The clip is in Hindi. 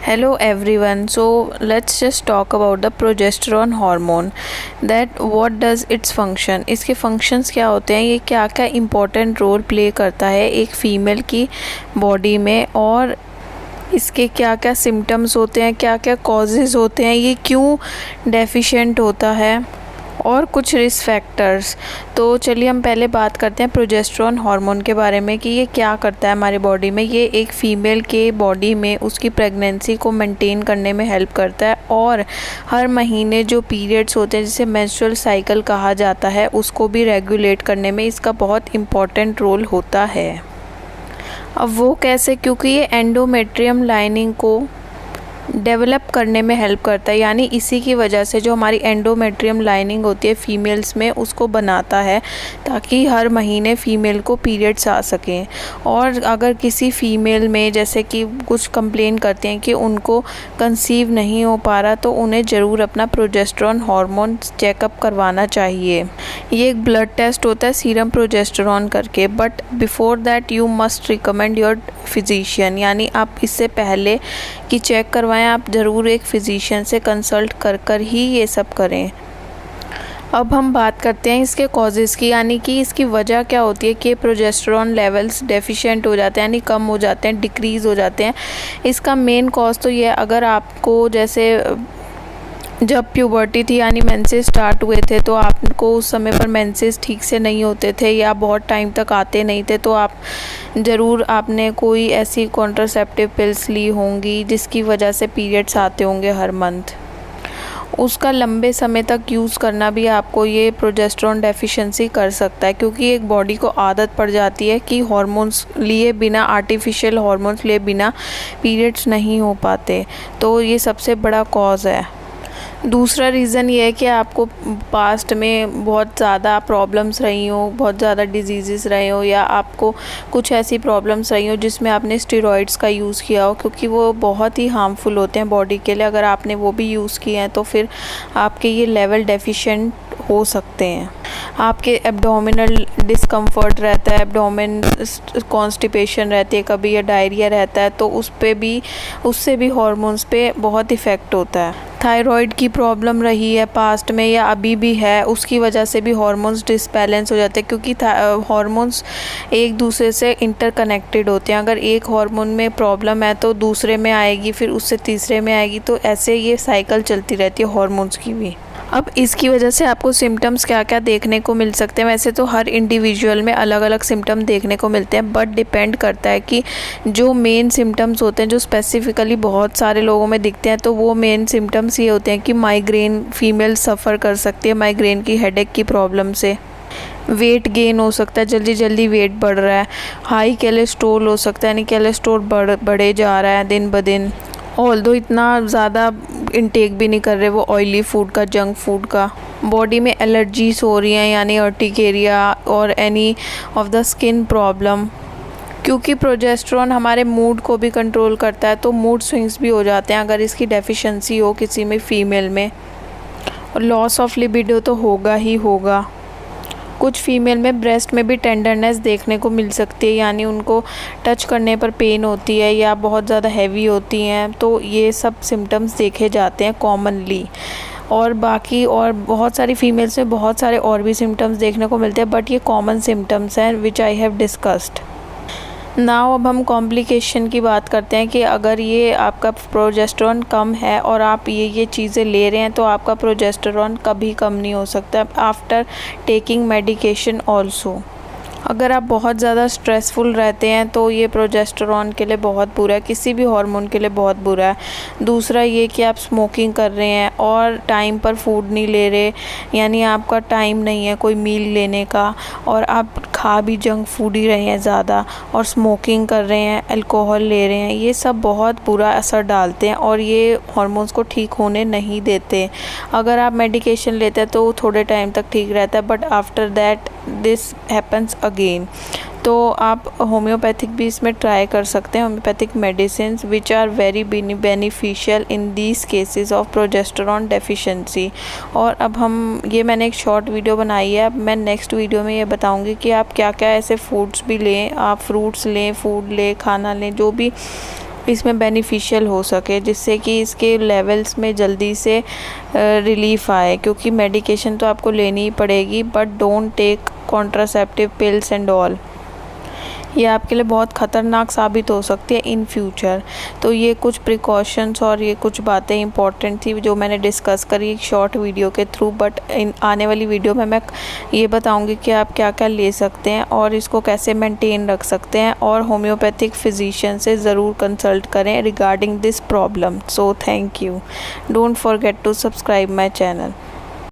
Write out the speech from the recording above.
Hello everyone. So let's just talk about the progesterone hormone. That what does its function? इसके functions क्या होते हैं, ये क्या क्या important role play करता है एक फीमेल की बॉडी में, और इसके क्या क्या सिम्टम्स होते हैं, क्या क्या कॉजेज़ होते हैं, ये क्यों डेफिशिएंट होता है, और कुछ रिस्क फैक्टर्स। तो चलिए हम पहले बात करते हैं प्रोजेस्टेरोन हार्मोन के बारे में कि ये क्या करता है हमारी बॉडी में। ये एक फ़ीमेल के बॉडी में उसकी प्रेगनेंसी को मेंटेन करने में हेल्प करता है, और हर महीने जो पीरियड्स होते हैं जिसे मेंस्ट्रुअल साइकिल कहा जाता है उसको भी रेगुलेट करने में इसका बहुत इम्पॉर्टेंट रोल होता है। अब वो कैसे? क्योंकि ये एंडोमेट्रियम लाइनिंग को डेवलप करने में हेल्प करता है, यानी इसी की वजह से जो हमारी एंडोमेट्रियम लाइनिंग होती है फीमेल्स में उसको बनाता है ताकि हर महीने फ़ीमेल को पीरियड्स आ सकें। और अगर किसी फ़ीमेल में जैसे कि कुछ कंप्लेन करते हैं कि उनको कंसीव नहीं हो पा रहा, तो उन्हें ज़रूर अपना प्रोजेस्टेरोन हार्मोन चेकअप करवाना चाहिए। ये एक ब्लड टेस्ट होता है सीरम प्रोजेस्टेरोन करके, but before that you must recommend your physician, यानी आप इससे पहले कि चेक करवाएं आप ज़रूर एक फिजिशियन से कंसल्ट कर ही ये सब करें। अब हम बात करते हैं इसके कॉजेज़ की, यानी कि इसकी वजह क्या होती है कि प्रोजेस्टेरोन लेवल्स डेफिशिएंट हो जाते हैं, यानी कम हो जाते हैं, डिक्रीज़ हो जाते हैं। इसका मेन कॉज तो ये है, अगर आपको जैसे जब प्यूबर्टी थी यानी मेंसेस स्टार्ट हुए थे तो आपको उस समय पर मेंसेस ठीक से नहीं होते थे या बहुत टाइम तक आते नहीं थे, तो आप ज़रूर आपने कोई ऐसी कॉन्ट्रासेप्टिव पिल्स ली होंगी जिसकी वजह से पीरियड्स आते होंगे हर मंथ। उसका लंबे समय तक यूज़ करना भी आपको ये प्रोजेस्टेरोन डेफिशिएंसी कर सकता है, क्योंकि एक बॉडी को आदत पड़ जाती है कि हार्मोन्स लिए बिना, आर्टिफिशियल हार्मोन्स लिए बिना पीरियड्स नहीं हो पाते। तो ये सबसे बड़ा कॉज है। दूसरा रीज़न ये है कि आपको पास्ट में बहुत ज़्यादा प्रॉब्लम्स रही हो, बहुत ज़्यादा डिजीज़ रहे हो, या आपको कुछ ऐसी प्रॉब्लम्स रही हो जिसमें आपने स्टेरॉइड्स का यूज़ किया हो, क्योंकि वो बहुत ही हार्मफुल होते हैं बॉडी के लिए। अगर आपने वो भी यूज़ किए हैं तो फिर आपके ये लेवल डेफिशिएंट हो सकते हैं। आपके एब्डोमिनल डिस्कम्फर्ट रहता है, एब्डोमेन कॉन्स्टिपेशन रहती है कभी, या डायरिया रहता है, तो उससे भी हार्मोन्स पे बहुत इफ़ेक्ट होता है। थायराइड की प्रॉब्लम रही है पास्ट में या अभी भी है, उसकी वजह से भी हार्मोन्स डिसबैलेंस हो जाते हैं, क्योंकि हार्मोन्स एक दूसरे से इंटरकनेक्टेड होते हैं। अगर एक हार्मोन में प्रॉब्लम है तो दूसरे में आएगी, फिर उससे तीसरे में आएगी, तो ऐसे ये साइकिल चलती रहती है हार्मोन्स की भी। अब इसकी वजह से आपको सिम्टम्स क्या क्या देखने को मिल सकते हैं। वैसे तो हर इंडिविजुअल में अलग अलग सिम्टम देखने को मिलते हैं, बट डिपेंड करता है कि जो मेन सिम्टम्स होते हैं जो स्पेसिफिकली बहुत सारे लोगों में दिखते हैं, तो वो मेन सिम्टम्स ये होते हैं कि माइग्रेन फीमेल सफ़र कर सकती है, माइग्रेन की हेडेक की प्रॉब्लम से। वेट गेन हो सकता है, जल्दी जल्दी वेट बढ़ रहा है। हाई कोलेस्ट्रॉल हो सकता है, यानी कोलेस्ट्रॉल बढ़े जा रहा है दिन ब दिन, ऑल्दो इतना ज़्यादा इंटेक भी नहीं कर रहे वो ऑयली फूड का, जंक फूड का। बॉडी में एलर्जीज हो रही हैं, यानी अर्टिकेरिया और any of the skin problem. क्योंकि प्रोजेस्टेरोन हमारे मूड को भी कंट्रोल करता है, तो मूड स्विंग्स भी हो जाते हैं अगर इसकी डेफिशिएंसी हो किसी में फ़ीमेल में। और लॉस ऑफ लिबिडो तो होगा ही होगा। कुछ फीमेल में ब्रेस्ट में भी टेंडरनेस देखने को मिल सकती है, यानी उनको टच करने पर पेन होती है या बहुत ज़्यादा हैवी होती हैं, तो ये सब सिम्टम्स देखे जाते हैं कॉमनली। और बाकी और बहुत सारी फीमेल्स में बहुत सारे और भी सिम्टम्स देखने को मिलते हैं, बट ये कॉमन सिम्टम्स हैं विच आई हैव डिस्कस्ड नाउ। अब हम कॉम्प्लिकेशन की बात करते हैं कि अगर ये आपका प्रोजेस्टेरोन कम है और आप ये चीज़ें ले रहे हैं, तो आपका प्रोजेस्टेरोन कभी कम नहीं हो सकता आफ्टर टेकिंग मेडिकेशन ऑल्सो। अगर आप बहुत ज़्यादा स्ट्रेसफुल रहते हैं तो ये प्रोजेस्टेरोन के लिए बहुत बुरा है, किसी भी हार्मोन के लिए बहुत बुरा है। दूसरा ये कि आप स्मोकिंग कर रहे हैं और टाइम पर फूड नहीं ले रहे, यानी आपका टाइम नहीं है कोई मील लेने का, और आप खा भी जंक फूड ही रहे हैं ज़्यादा, और स्मोकिंग कर रहे हैं, अल्कोहल ले रहे हैं, ये सब बहुत बुरा असर डालते हैं और ये हार्मोन्स को ठीक होने नहीं देते। अगर आप मेडिकेशन लेते हैं तो थोड़े टाइम तक ठीक रहता है, but after that this happens again. तो आप होम्योपैथिक भी इसमें ट्राई कर सकते हैं, homeopathic medicine which are very beneficial in these cases of progesterone deficiency. और अब मैंने एक शॉर्ट वीडियो बनाई है, अब मैं नेक्स्ट वीडियो में ये बताऊंगी कि आप क्या क्या ऐसे फूड्स भी लें, आप फ्रूट्स लें, फूड लें, खाना लें, जो भी इसमें बेनिफिशियल हो सके, जिससे कि इसके लेवल्स में जल्दी से रिलीफ आए, क्योंकि मेडिकेशन तो आपको लेनी ही पड़ेगी, but don't take contraceptive pills and all. ये आपके लिए बहुत ख़तरनाक साबित हो सकती है इन फ्यूचर। तो ये कुछ प्रिकॉशंस और ये कुछ बातें इंपॉर्टेंट थी जो मैंने डिस्कस करी एक शॉर्ट वीडियो के थ्रू, बट इन आने वाली वीडियो में मैं ये बताऊंगी कि आप क्या क्या ले सकते हैं और इसको कैसे मेंटेन रख सकते हैं, और होम्योपैथिक फिजिशियन से ज़रूर कंसल्ट करें regarding this problem. So thank you, don't forget to subscribe my channel.